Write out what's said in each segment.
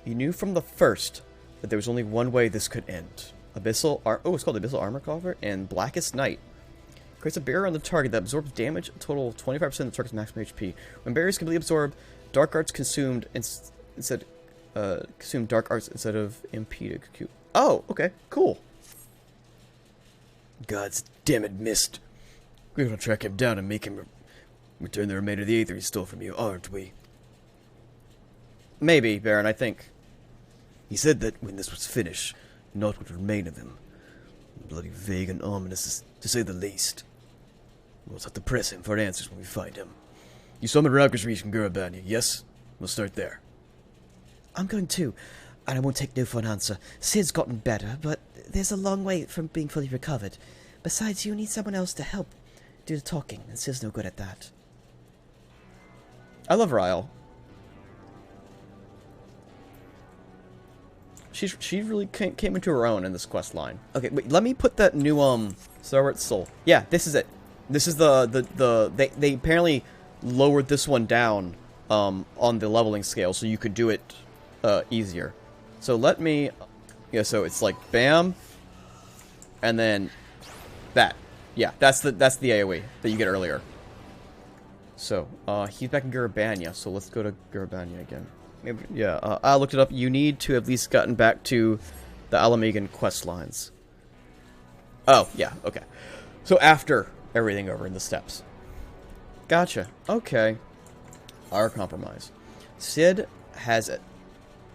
He knew from the first that there was only one way this could end. It's called Abyssal Armor Cover and Blackest Night. Creates a barrier on the target that absorbs damage, total 25% of the target's maximum HP. When barriers completely absorb, dark arts consume dark arts instead of impeded. Oh, okay, cool. God's damn it, Mist. We're gonna track him down and make him return the remainder of the Aether he stole from you, aren't we? Maybe, Baron, I think. He said that when this was finished, naught would remain of him. Bloody vague and ominous, to say the least. We'll have to press him for answers when we find him. You saw him at Raucous Reach in Gurabanya, yes? We'll start there. I'm going too, and I won't take no for an answer. Sid's gotten better, but there's a long way from being fully recovered. Besides, you need someone else to help do the talking, and Sid's no good at that. I love Ryle. She really came into her own in this quest line. Okay, wait, let me put that new Starward Soul. Yeah, this is it. This is they apparently lowered this one down on the leveling scale so you could do it easier. So let me so it's like bam and then that. Yeah, that's the AoE that you get earlier. So, he's back in Gurabanya, so let's go to Gurabanya again. Maybe, yeah, I looked it up. You need to have at least gotten back to the Alamegan quest lines. Oh, yeah, okay. So after everything over in the steppes. Gotcha. Okay. Our compromise. Sid has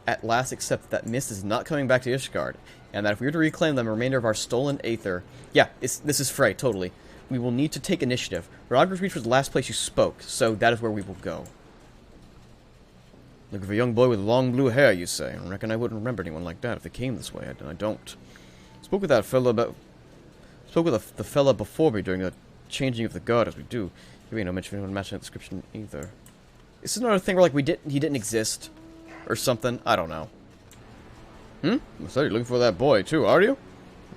at last accepted that Mist is not coming back to Ishgard, and that if we were to reclaim the remainder of our stolen Aether... Yeah, this is Frey, totally. We will need to take initiative. Raucous Reach was the last place you spoke, so that is where we will go. Looking for a young boy with long blue hair, you say? I reckon I wouldn't remember anyone like that if they came this way. I don't. Spoke with that fella about... Spoke with the fella before me during the changing of the guard, as we do. There ain't no mention of anyone matching that description either. Is this another thing where, like, he didn't exist? Or something? I don't know. I said you're looking for that boy, too, are you?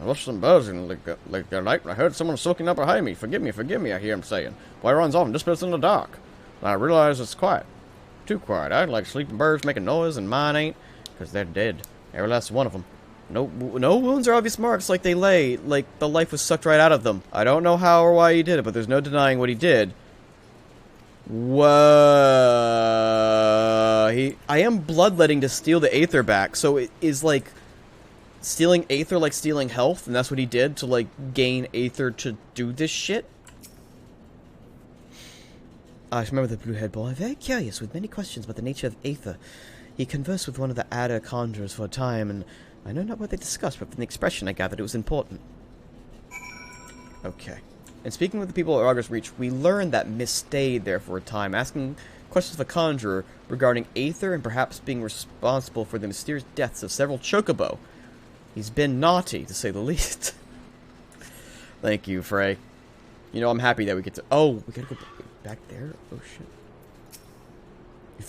I watched some buzzing like the night, and I heard someone soaking up behind me. Forgive me, I hear him saying. Boy runs off and disappears in the dark. And I realize it's quiet. Too quiet. I'd like sleeping birds making noise, and mine ain't, because they're dead. Every last one of them. No wounds or obvious marks like they lay, like the life was sucked right out of them. I don't know how or why he did it, but there's no denying what he did. Whoa. I am bloodletting to steal the Aether back, so it is like stealing Aether like stealing health, and that's what he did to like gain Aether to do this shit? I remember the blue-haired boy, very curious, with many questions about the nature of Aether. He conversed with one of the Adder conjurers for a time, and I know not what they discussed, but from the expression I gathered it was important. Okay. And speaking with the people at Raucous Reach, we learned that Mist stayed there for a time, asking questions of the conjurer regarding Aether and perhaps being responsible for the mysterious deaths of several chocobo. He's been naughty, to say the least. Thank you, Frey. You know, I'm happy that we get to... Oh, we gotta go back there? Oh, shit.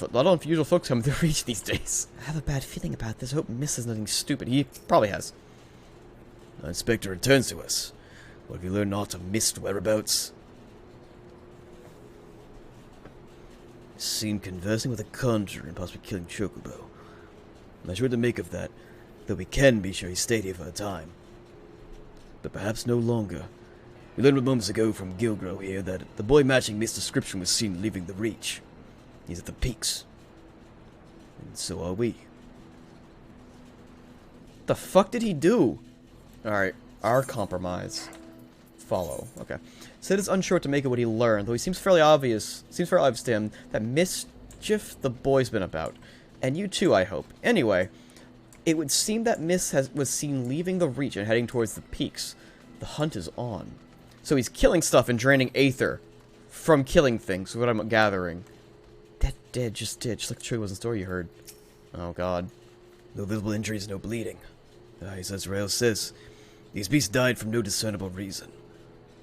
A lot of unusual folks come to Reach these days. I have a bad feeling about this. I hope Mist is nothing stupid. He probably has. The Inspector returns to us. What have you learned aught of Mist whereabouts? Seen conversing with a conjurer and possibly killing Chocobo. I'm not sure what to make of that, though we can be sure he stayed here for a time. But perhaps no longer. We learned moments ago from Gilgro here that the boy matching Mist's description was seen leaving the Reach. He's at the peaks. And so are we. The fuck did he do? Alright, our compromise. Follow. Okay. Sid is unsure what to make of what he learned, though he seems fairly obvious to him that mischief the boy's been about. And you too, I hope. Anyway, it would seem that Mist was seen leaving the Reach and heading towards the peaks. The hunt is on. So he's killing stuff and draining Aether from killing things, is what I'm gathering. That dead, just like the tree was in the story you heard. Oh god. No visible injuries, no bleeding. As Rael says, these beasts died from no discernible reason.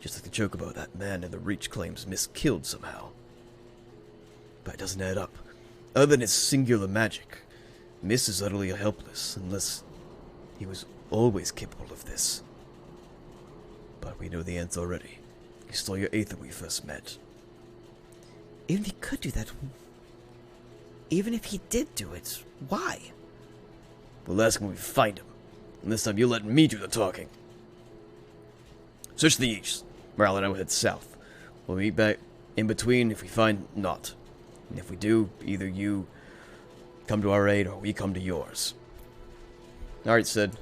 Just like the Chocobo that man in the Reach claims Mist killed somehow. But it doesn't add up. Other than his singular magic, Mist is utterly helpless, unless he was always capable of this. But we know the answer already. He stole your Aether when we first met. Even if he could do that... Even if he did do it, why? We'll ask him when we find him. And this time you'll let me do the talking. Search the east. Morale and I will head south. We'll meet back in between if we find naught. And if we do, either you come to our aid or we come to yours. Alright, Sid.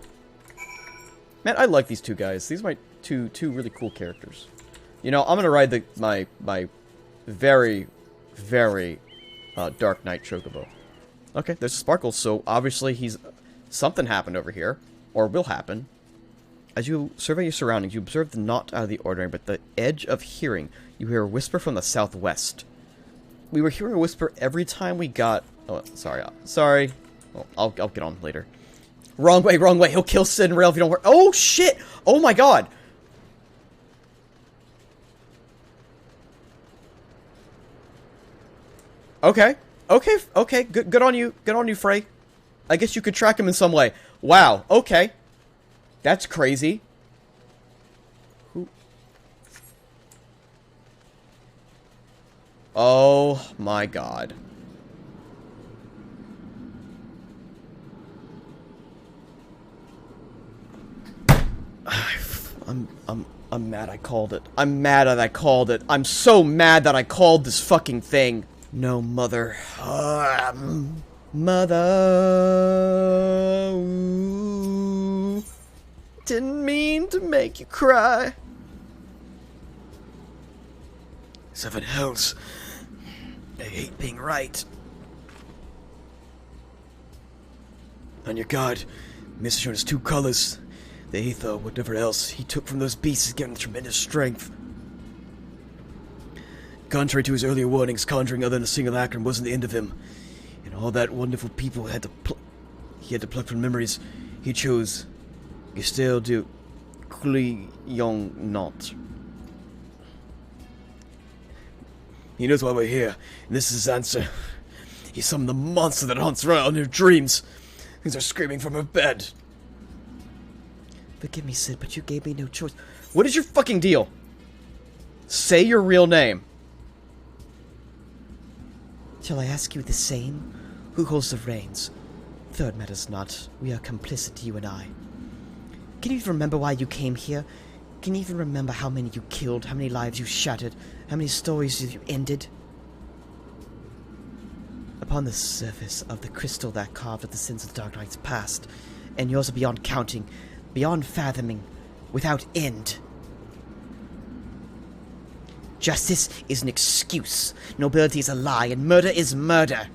Man, I like these two guys. These are my two really cool characters. You know, I'm gonna ride my very, very Dark Knight Chocobo. Okay, there's Sparkles, so obviously something happened over here. Or will happen. As you survey your surroundings, you observe the not out of the ordinary, but the edge of hearing. You hear a whisper from the southwest. We were hearing a whisper every time we got... Oh, sorry. Sorry. Well, I'll get on later. Wrong way, wrong way. He'll kill Sid and Rail if you don't work. Oh, shit! Oh, my God! Okay. Okay. Good on you. Good on you, Frey. I guess you could track him in some way. Wow. Okay. That's crazy. Who? Oh my God. I'm mad I called it. I'm mad that I called it. I'm so mad that I called this fucking thing. No, mother. Mother. Ooh. Didn't mean to make you cry. 7 hells. I hate being right. On your guard, Mr. showed us 2 colors. The ether, whatever else he took from those beasts, has given him tremendous strength. Contrary to his earlier warnings, conjuring other than a single acronym wasn't the end of him. And all that wonderful people he had to pluck from memories, he chose Gestel de Young Not. He knows why we're here, and this is his answer. He summoned the monster that haunts Ra in her dreams. Things are screaming from her bed. Forgive me, Sid, but you gave me no choice. What is your fucking deal? Say your real name. Shall I ask you the same? Who holds the reins? Third matters not. We are complicit, you and I. Can you even remember why you came here? Can you even remember how many you killed, how many lives you shattered, how many stories you ended? Upon the surface of the crystal that carved at the sins of the Dark Knight's past, and yours are beyond counting, beyond fathoming, without end. Justice is an excuse, nobility is a lie, and murder is murder.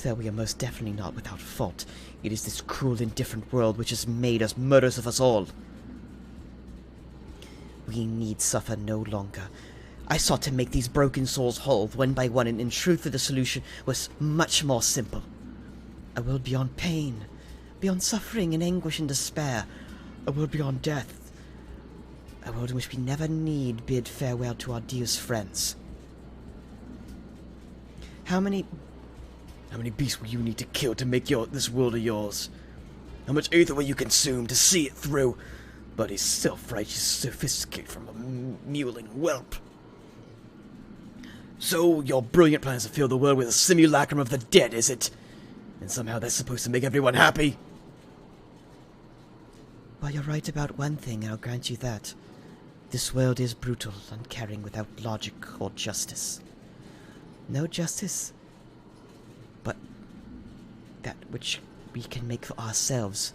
Though we are most definitely not without fault, it is this cruel, indifferent world which has made us murderers of us all. We need suffer no longer. I sought to make these broken souls whole, one by one, and in truth the solution was much more simple. A world beyond pain, beyond suffering and anguish and despair. A world beyond death. A world in which we never need bid farewell to our dearest friends. How many beasts will you need to kill to make this world of yours? How much ether will you consume to see it through? But his self-righteous sophisticate from a mewling whelp. So, your brilliant plan is to fill the world with a simulacrum of the dead, is it? And somehow that's supposed to make everyone happy? Well, you're right about one thing, I'll grant you that. This world is brutal, uncaring, without logic or justice. No justice, but that which we can make for ourselves.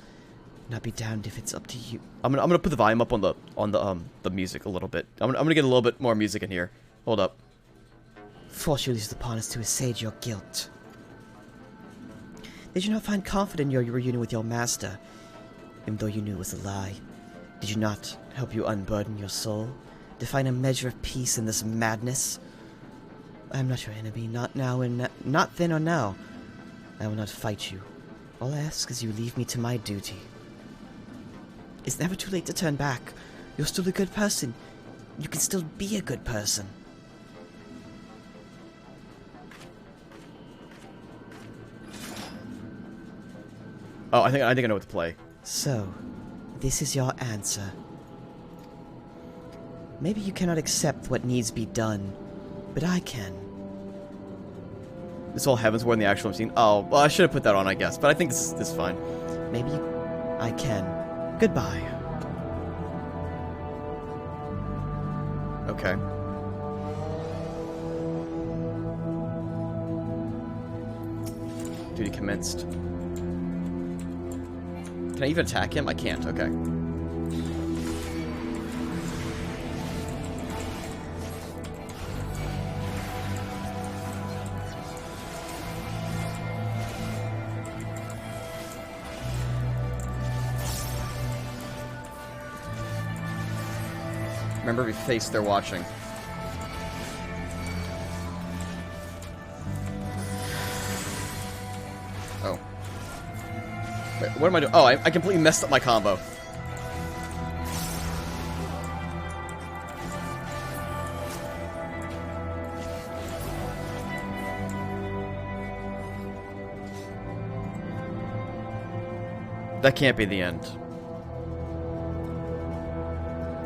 And I'll be damned if it's up to you. I'm gonna put the volume up on the music a little bit. I'm gonna get a little bit more music in here. Hold up. Fortune is upon us to assuage your guilt. Did you not find comfort in your reunion with your master, even though you knew it was a lie? Did you not help you unburden your soul, to find a measure of peace in this madness? I am not your enemy, not now and not then or now. I will not fight you. All I ask is you leave me to my duty. It's never too late to turn back. You're still a good person. You can still be a good person. Oh, I think I know what to play. So, this is your answer. Maybe you cannot accept what needs be done, but I can. This whole Heaven's Ward in the actual scene. Oh, well, I should have put that on, I guess. But I think this is fine. Maybe I can. Goodbye. Okay. Duty commenced. Can I even attack him? I can't. Okay. Remember, every face they're watching. Oh. Wait, what am I doing? Oh, I completely messed up my combo. That can't be the end.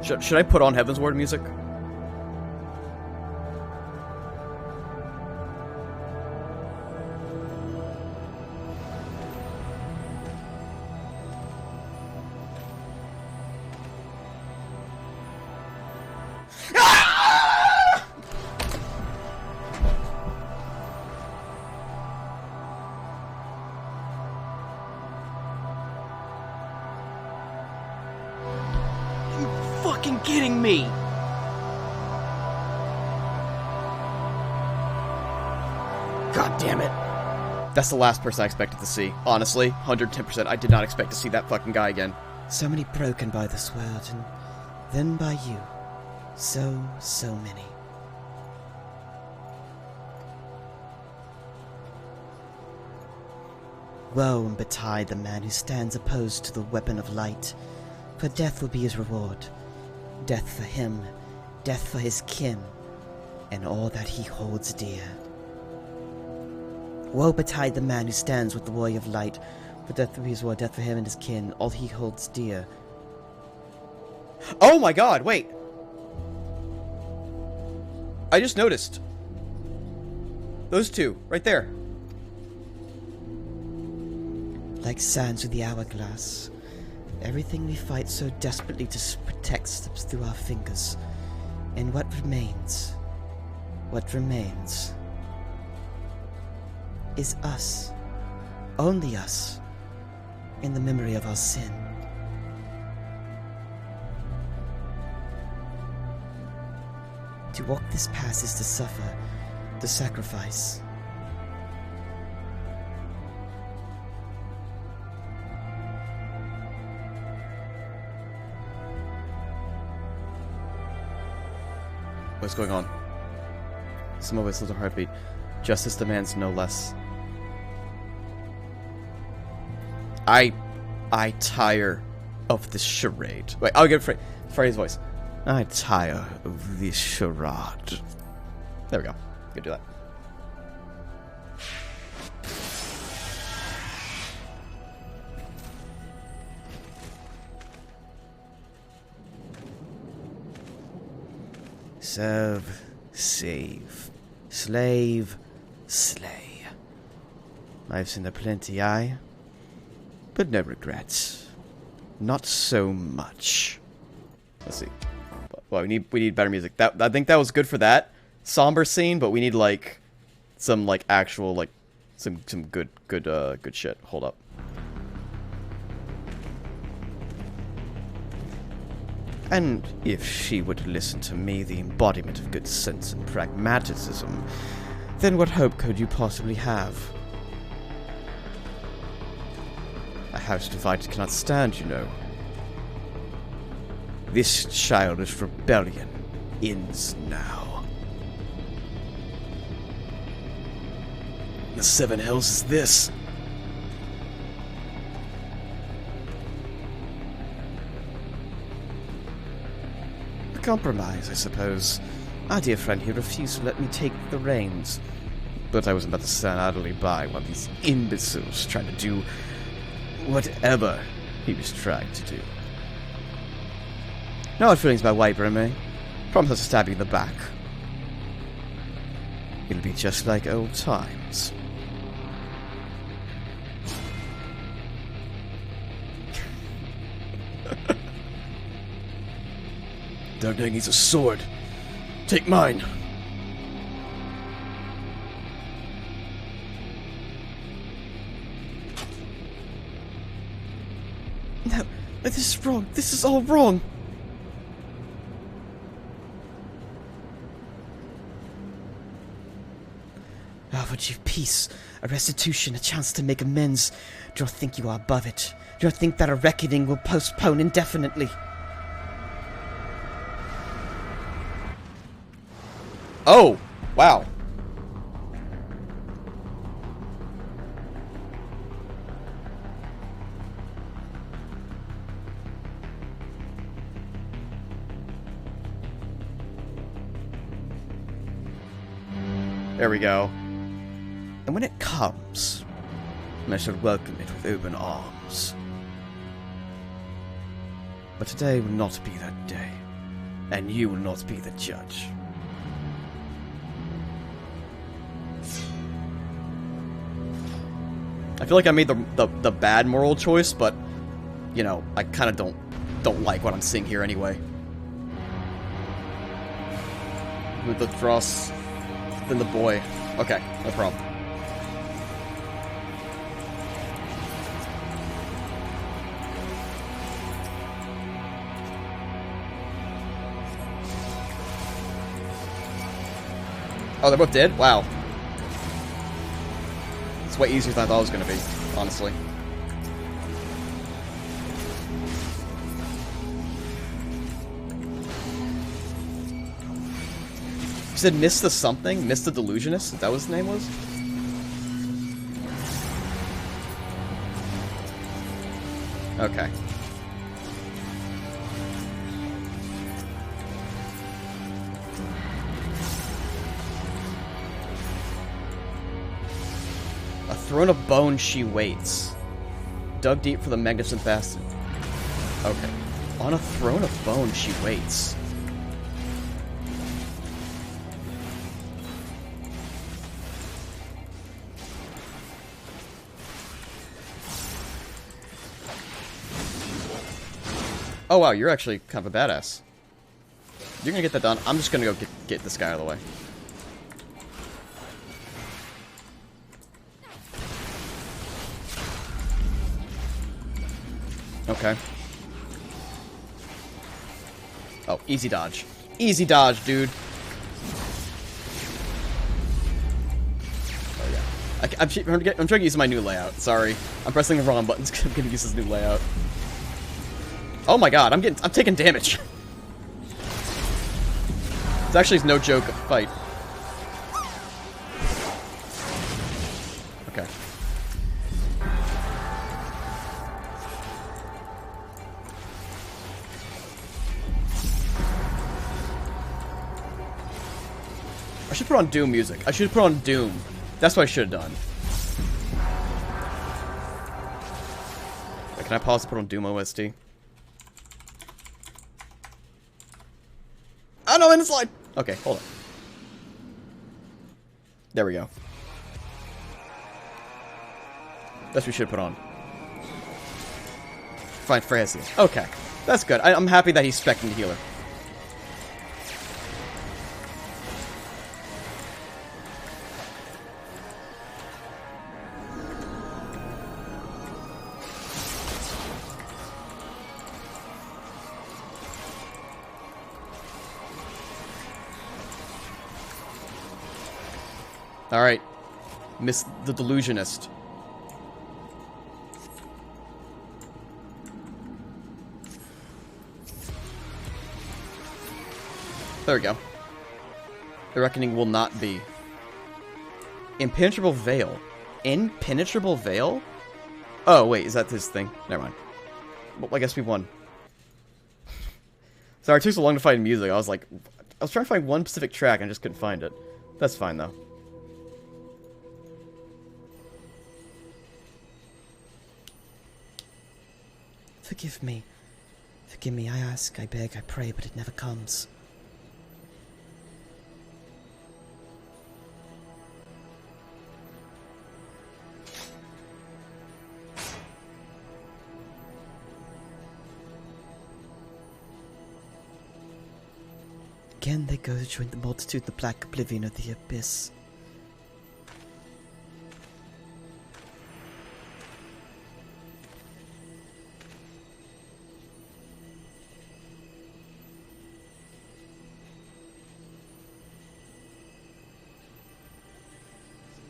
Should I put on Heaven's Ward music? Fucking kidding me! God damn it. That's the last person I expected to see. Honestly, 110%. I did not expect to see that fucking guy again. So many broken by this world, and then by you. So many. Woe betide the man who stands opposed to the weapon of light, for death will be his reward. Death for him, death for his kin, and all that he holds dear. Woe betide the man who stands with the warrior of light, for death will be his reward, death for him and his kin, all he holds dear. Oh my god, wait! I just noticed. Those two, right there. Like sands with the hourglass, everything we fight so desperately to protect slips through our fingers. And what remains is us, only us, in the memory of our sin. To walk this path is to suffer, to sacrifice. What's going on? Some of us little heartbeat. Justice demands no less. I tire of this charade. Wait, I'll get Freddy's voice. I tire of this charade. There we go. You can do that. Serve, save, slave, slay. I've seen aplenty, aye, but no regrets. Not so much. Let's see. Well, we need better music. I think that was good for that somber scene, but we need like some like actual like some good shit. Hold up. And if she were to listen to me, the embodiment of good sense and pragmatism, then what hope could you possibly have? A house divided cannot stand, you know. This childish rebellion ends now. The seven hells is this? Compromise, I suppose. Our dear friend here refused to let me take the reins. But I was about to stand idly by while these imbeciles tried to do whatever he was trying to do. No hard feelings about Wyvern, eh? Promise not to stab you in the back. It'll be just like old times. Darknight needs a sword. Take mine. No, this is wrong. This is all wrong. Ah, would you peace, a restitution, a chance to make amends? Do you think you are above it? Do you think that a reckoning will postpone indefinitely? Oh, wow. There we go. And when it comes, I shall welcome it with open arms. But today will not be that day, and you will not be the judge. I feel like I made the bad moral choice, but you know, I kind of don't like what I'm seeing here anyway. With the dross, then the boy. Okay, no problem. Oh, they're both dead? Wow. It's way easier than I thought it was going to be, honestly. You said Miss the something? Miss the Delusionist? Is that what his name was? Okay. A throne of bone she waits. Dug deep for the magnificent bastard. Okay. On a throne of bone she waits. Oh wow, you're actually kind of a badass. You're gonna get that done. I'm just gonna go get this guy out of the way. Okay. Oh, easy dodge. Easy dodge, dude. Oh yeah. I'm trying to use my new layout. Sorry, I'm pressing the wrong buttons. I'm gonna use this new layout. Oh my god, I'm taking damage. It's actually no joke fight. Okay. I should put on Doom music. I should put on Doom. That's what I should have done. Wait, can I pause to put on Doom OST? Oh no, in the slide! Okay, hold on. There we go. That's what we should put on. Fine, Francie. Okay, that's good. I'm happy that he's spec'ing the healer. Alright. Miss the Delusionist. There we go. The reckoning will not be. Impenetrable Veil. Impenetrable Veil? Oh, wait, is that his thing? Never mind. Well, I guess we won. Sorry, it took so long to find music. I was trying to find one specific track and I just couldn't find it. That's fine, though. Forgive me. Forgive me, I ask, I beg, I pray, but it never comes. again they go to join the multitude, the black oblivion of the abyss.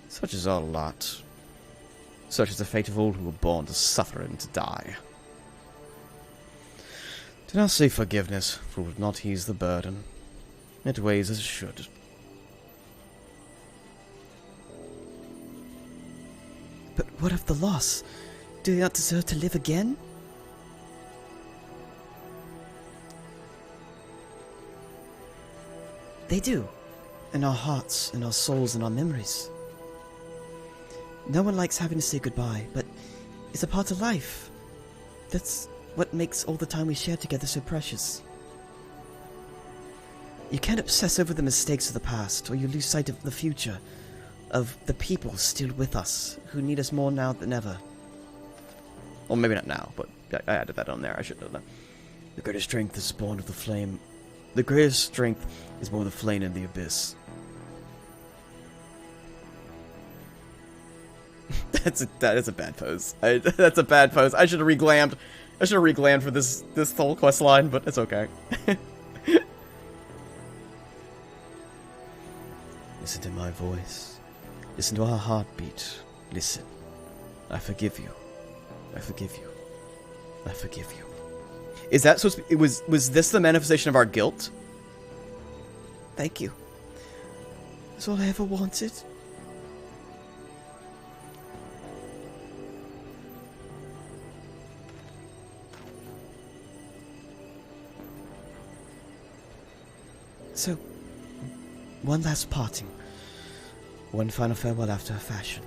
Such is our lot. Such is the fate of all who were born to suffer and to die. Do not say forgiveness, for it would not ease the burden. It weighs as it should. But what of the loss? Do they not deserve to live again? They do. In our hearts, in our souls, in our memories. No one likes having to say goodbye, but it's a part of life. That's what makes all the time we share together so precious. You can't obsess over the mistakes of the past, or you lose sight of the future, of the people still with us, who need us more now than ever. Well, maybe not now, but I added that on there. I should know that. The greatest strength is born of the flame. The greatest strength is born of the flame in the abyss. That is a bad pose. That's a bad pose. I should have reglammed. I should have reglammed for this whole quest line, but it's okay. Listen to my voice. Listen to our heartbeat. Listen. I forgive you. I forgive you. I forgive you. Is that supposed to be, was this the manifestation of our guilt? Thank you. That's all I ever wanted. So, one last parting. One final farewell after a fashion.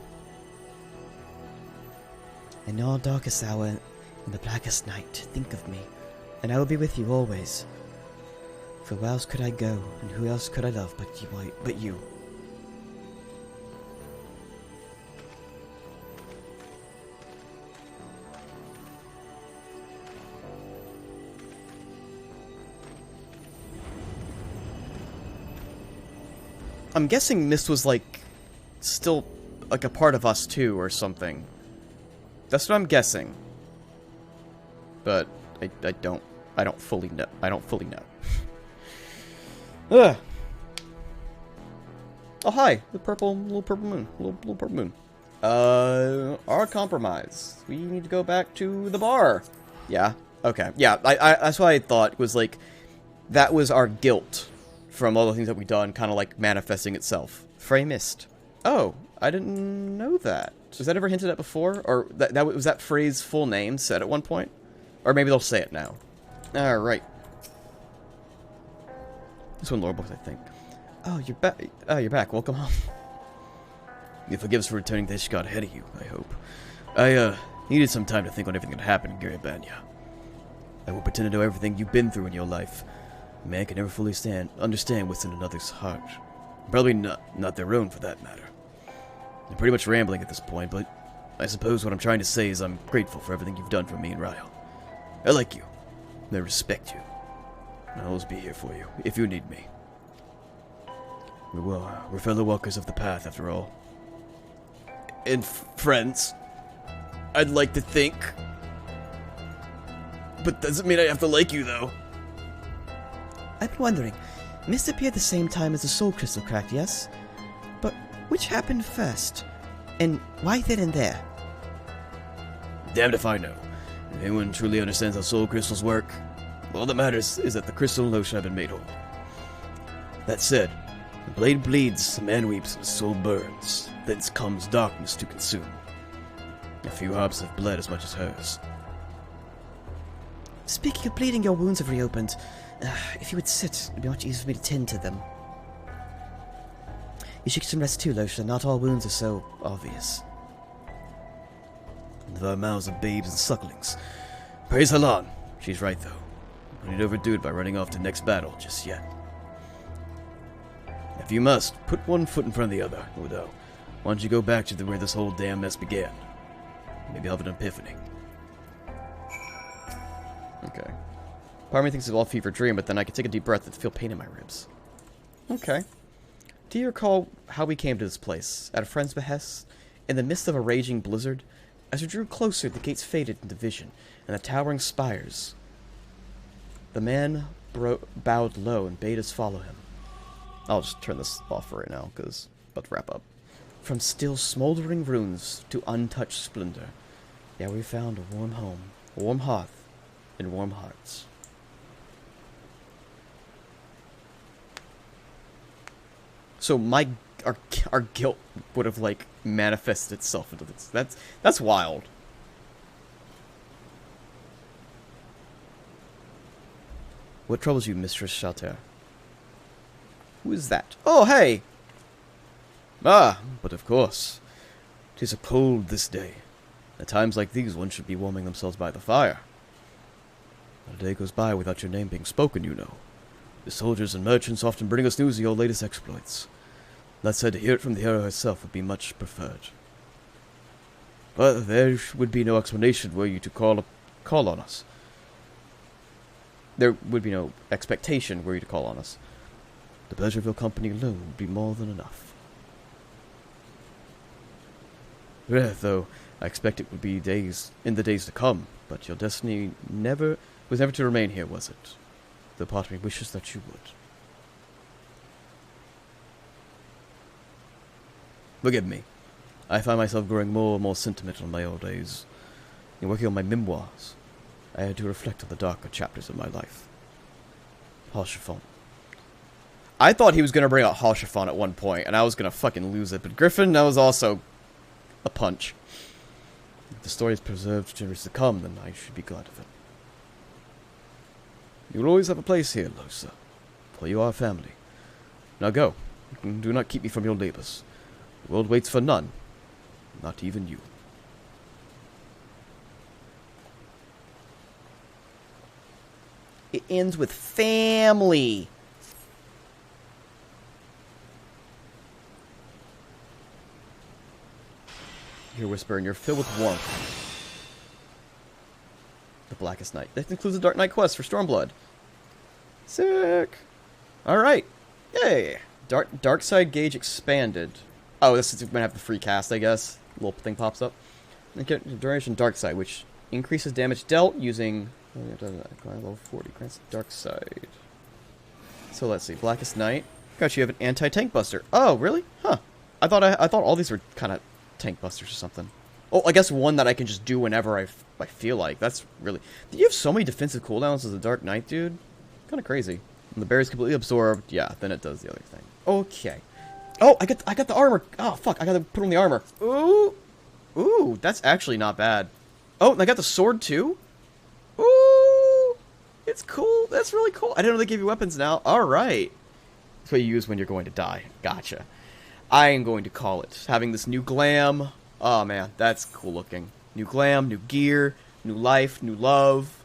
In our darkest hour, in the blackest night, think of me, and I will be with you always. For where else could I go, and who else could I love but you? I'm guessing Mist was, like, still, like, a part of us, too, or something. That's what I'm guessing. But I don't fully know. I don't fully know. Ugh. Oh, hi. The little purple moon. Our compromise. We need to go back to the bar. Yeah. Okay. Yeah, that's what I thought was, like, that was our guilt from all the things that we've done, kind of like manifesting itself. Frey Mist. Oh, I didn't know that. Was that ever hinted at before? Or that was that Frey's full name said at one point? Or maybe they'll say it now. Alright. This one lore books, I think. Oh, you're back. Oh, you're back. Welcome home. You forgive us for returning to Ishgard ahead of you, I hope. I, needed some time to think on everything that happened in Garabanya. I won't pretend to know everything you've been through in your life. A man can never fully understand what's in another's heart. Probably not their own, for that matter. I'm pretty much rambling at this point, but I suppose what I'm trying to say is I'm grateful for everything you've done for me and Ryle. I like you. I respect you. I'll always be here for you, if you need me. We're fellow walkers of the path, after all. And friends. I'd like to think. But doesn't mean I have to like you, though. I've been wondering, Mist appeared the same time as the soul crystal cracked, yes? But which happened first? And why then and there? Damned if I know. If anyone truly understands how soul crystals work, all that matters is that the crystal and lotion have been made whole. That said, the blade bleeds, the man weeps, and the soul burns. Thence comes darkness to consume. A few hearts have bled as much as hers. Speaking of bleeding, your wounds have reopened. If you would sit, it would be much easier for me to tend to them. You should get some rest too, Lotion. Not all wounds are so obvious. And our mouths are babes and sucklings. Praise Halan. She's right, though. I need to overdo it by running off to next battle just yet. If you must, put one foot in front of the other, Odo. Why don't you go back to where this whole damn mess began? Maybe I'll have an epiphany. Okay. Part of me thinks it's all fever dream, but then I can take a deep breath and feel pain in my ribs. Okay. Do you recall how we came to this place? At a friend's behest? In the midst of a raging blizzard? As we drew closer, the gates faded into vision, and the towering spires. The man bowed low and bade us follow him. I'll just turn this off for right now, because I'm about to wrap up. From still smoldering ruins to untouched splendor, yeah, we found a warm home, a warm hearth, and warm hearts. So our guilt would have like manifested itself into this. That's wild. What troubles you, Mistress Chalter? Who is that? Oh, hey! Ah, but of course. 'Tis a cold this day. At times like these, one should be warming themselves by the fire. Not a day goes by without your name being spoken, you know. The soldiers and merchants often bring us news of your latest exploits. That said, to hear it from the hero herself would be much preferred. But there would be no explanation were you to call on us. There would be no expectation were you to call on us. The pleasure of your company alone would be more than enough. Rare, though, I expect it would be in the days to come, but your destiny was never to remain here, was it? Though part of me wishes that you would. Forgive me. I find myself growing more and more sentimental in my old days. In working on my memoirs, I had to reflect on the darker chapters of my life. Haurchefant. I thought he was going to bring out Haurchefant at one point, and I was going to fucking lose it. But Griffin, that was also a punch. If the story is preserved for generations to come, then I should be glad of it. You will always have a place here, Lohse, for you are family. Now go. Do not keep me from your labors. The world waits for none, not even you. It ends with family. You're whispering, you're filled with warmth. The Blackest Night. That includes a Dark Knight quest for Stormblood. Sick. Alright. Yay. Dark side gauge expanded. Oh, this is going to have the free cast, I guess. Little thing pops up. Duration Dark Side, which increases damage dealt using level 40. Grants Dark Side. So let's see. Blackest Night. Got you have an anti-tank buster. Oh, really? Huh. I thought all these were kind of tank busters or something. Oh, I guess one that I can just do whenever I feel like. That's really... Did you have so many defensive cooldowns as a Dark Knight, dude? Kind of crazy. When the berry's completely absorbed, yeah, then it does the other thing. Okay. Oh, I got the armor. Oh, fuck. I got to put on the armor. Ooh. Ooh, that's actually not bad. Oh, and I got the sword, too? Ooh. It's cool. That's really cool. I didn't know they gave you weapons now. All right. That's what you use when you're going to die. Gotcha. I am going to call it. Having this new glam. Oh, man. That's cool looking. New glam, new gear, new life, new love.